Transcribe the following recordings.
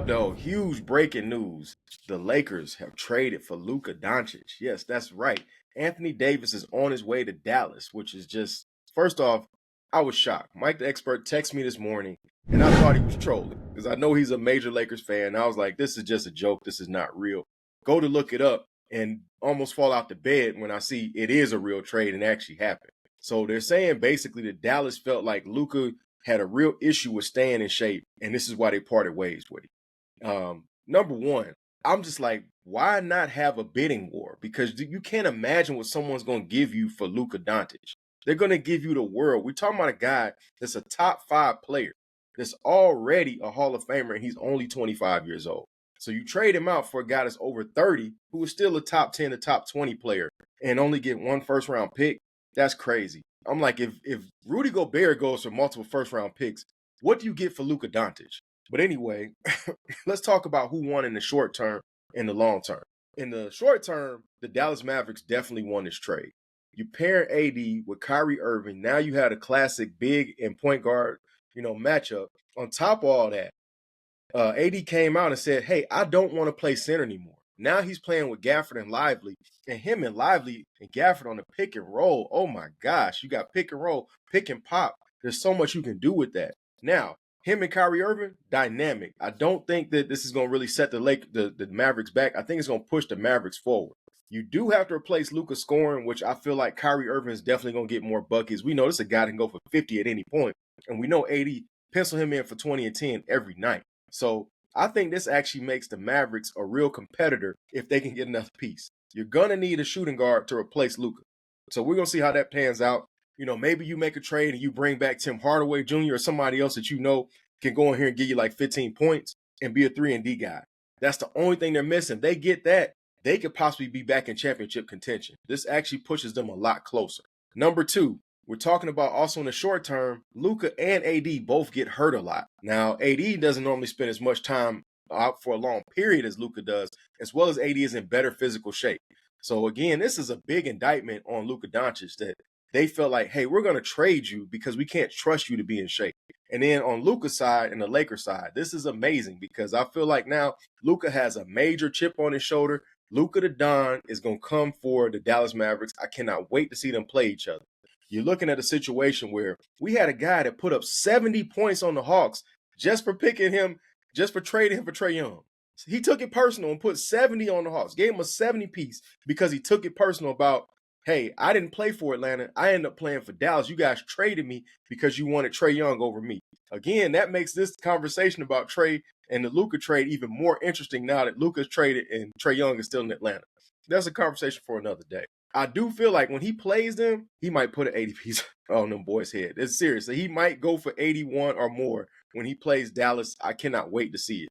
up, though? Huge breaking news. The Lakers have traded for Luka Doncic. Yes, that's right. Anthony Davis is on his way to Dallas, which is just, first off, I was shocked. Mike the Expert texted me this morning, and I thought he was trolling because I know he's a major Lakers fan. I was like, this is just a joke. This is not real. Go to look it up and almost fall out the bed when I see it is a real trade and actually happened. So they're saying basically that Dallas felt like Luka had a real issue with staying in shape, and this is why they parted ways with him. Number one, I'm just like, why not have a bidding war? Because you can't imagine what someone's going to give you for Luka Doncic. They're going to give you the world. We're talking about a guy that's a top 5 player, that's already a Hall of Famer, and he's only 25 years old. So you trade him out for a guy that's over 30, who is still a top 10 to top 20 player, and only get 1 first-round pick. That's crazy. I'm like, if Rudy Gobert goes for multiple first-round picks, what do you get for Luka Doncic? But anyway, let's talk about who won in the short term and the long term. In the short term, the Dallas Mavericks definitely won this trade. You pair AD with Kyrie Irving. Now you had a classic big and point guard, matchup. On top of all that, AD came out and said, hey, I don't want to play center anymore. Now he's playing with Gafford and Lively, and him and Lively and Gafford on the pick and roll. Oh my gosh, you got pick and roll, pick and pop. There's so much you can do with that. Now, him and Kyrie Irving, dynamic. I don't think that this is going to really set the Mavericks back. I think it's going to push the Mavericks forward. You do have to replace Luka scoring, which I feel like Kyrie Irving is definitely going to get more buckets. We know this is a guy that can go for 50 at any point, and we know AD pencil him in for 20 and 10 every night. So I think this actually makes the Mavericks a real competitor if they can get enough piece. You're going to need a shooting guard to replace Luka. So we're going to see how that pans out. Maybe you make a trade and you bring back Tim Hardaway Jr. or somebody else that can go in here and give you like 15 points and be a 3-and-D guy. That's the only thing they're missing. They get that, they could possibly be back in championship contention. This actually pushes them a lot closer. Number 2, we're talking about also in the short term, Luka and AD both get hurt a lot. Now, AD doesn't normally spend as much time out for a long period as Luka does, as well as AD is in better physical shape. So again, this is a big indictment on Luka Doncic that they felt like, hey, we're going to trade you because we can't trust you to be in shape. And then on Luka's side and the Lakers side, this is amazing because I feel like now Luka has a major chip on his shoulder. Luka the Don is going to come for the Dallas Mavericks. I cannot wait to see them play each other. You're looking at a situation where we had a guy that put up 70 points on the Hawks just for trading him for Trae Young. He took it personal and put 70 on the Hawks, gave him a 70 piece because he took it personal about, hey, I didn't play for Atlanta. I ended up playing for Dallas. You guys traded me because you wanted Trae Young over me. Again, that makes this conversation about Trae and the Luka trade even more interesting now that Luka's traded and Trae Young is still in Atlanta. That's a conversation for another day. I do feel like when he plays them, he might put an 80 piece on them boys' head. It's serious. He might go for 81 or more when he plays Dallas. I cannot wait to see it.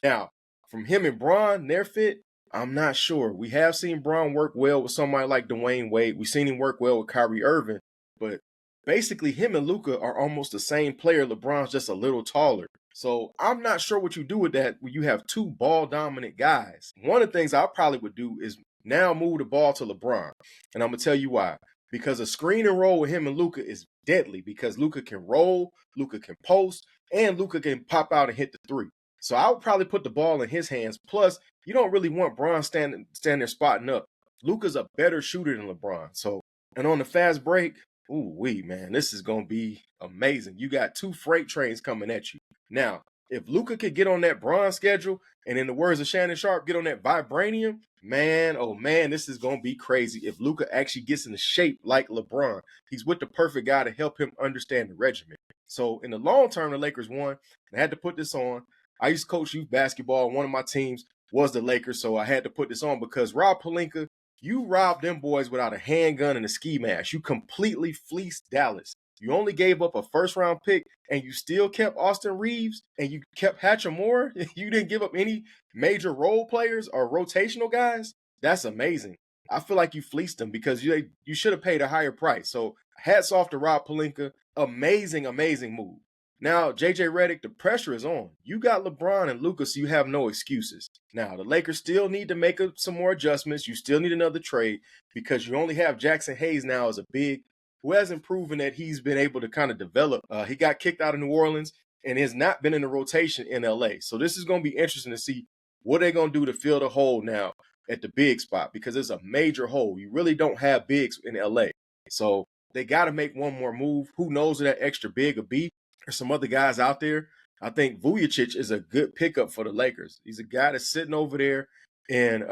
Now, from him and Bron, their fit, I'm not sure. We have seen Bron work well with somebody like Dwayne Wade. We've seen him work well with Kyrie Irving. But basically, him and Luka are almost the same player. LeBron's just a little taller. So I'm not sure what you do with that when you have 2 ball-dominant guys. One of the things I probably would do is now move the ball to LeBron. And I'm going to tell you why. Because a screen and roll with him and Luka is deadly because Luka can roll, Luka can post, and Luka can pop out and hit the 3. So I would probably put the ball in his hands. Plus, you don't really want Bron standing there spotting up. Luka's a better shooter than LeBron. So, and on the fast break, man, this is going to be amazing. You got 2 freight trains coming at you. Now, if Luka could get on that Bron schedule, and in the words of Shannon Sharp, get on that vibranium, man, oh man, this is going to be crazy. If Luka actually gets into shape like LeBron, he's with the perfect guy to help him understand the regimen. So in the long term, the Lakers won. I had to put this on. I used to coach youth basketball. One of my teams was the Lakers, so I had to put this on because Rob Pelinka, you robbed them boys without a handgun and a ski mask. You completely fleeced Dallas. You only gave up a first-round pick, and you still kept Austin Reeves, and you kept Hatcher-Moore. You didn't give up any major role players or rotational guys. That's amazing. I feel like you fleeced them because you should have paid a higher price. So hats off to Rob Pelinka. Amazing, amazing move. Now, JJ Redick, the pressure is on. You got LeBron and Luka, so you have no excuses. Now, the Lakers still need to make some more adjustments. You still need another trade because you only have Jackson Hayes now as a big who hasn't proven that he's been able to kind of develop. He got kicked out of New Orleans. and has not been in the rotation in LA. So this is going to be interesting to see what they're going to do to fill the hole now at the big spot, because it's a major hole. You really don't have bigs in LA. So they got to make one more move. Who knows who that extra big will be? There's some other guys out there. I think Vujacic is a good pickup for the Lakers. He's a guy that's sitting over there in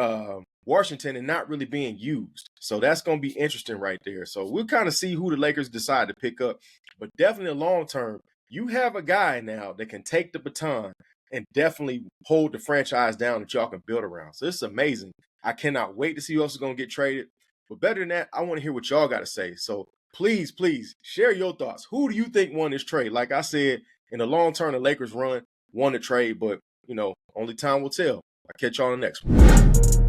Washington and not really being used. So that's going to be interesting right there. So we'll kind of see who the Lakers decide to pick up. But definitely long term, you have a guy now that can take the baton and definitely hold the franchise down that y'all can build around. So this is amazing. I cannot wait to see who else is going to get traded. But better than that, I want to hear what y'all got to say. So please, please share your thoughts. Who do you think won this trade? Like I said, in the long term, the Lakers won the trade, but, only time will tell. I'll catch y'all on the next one.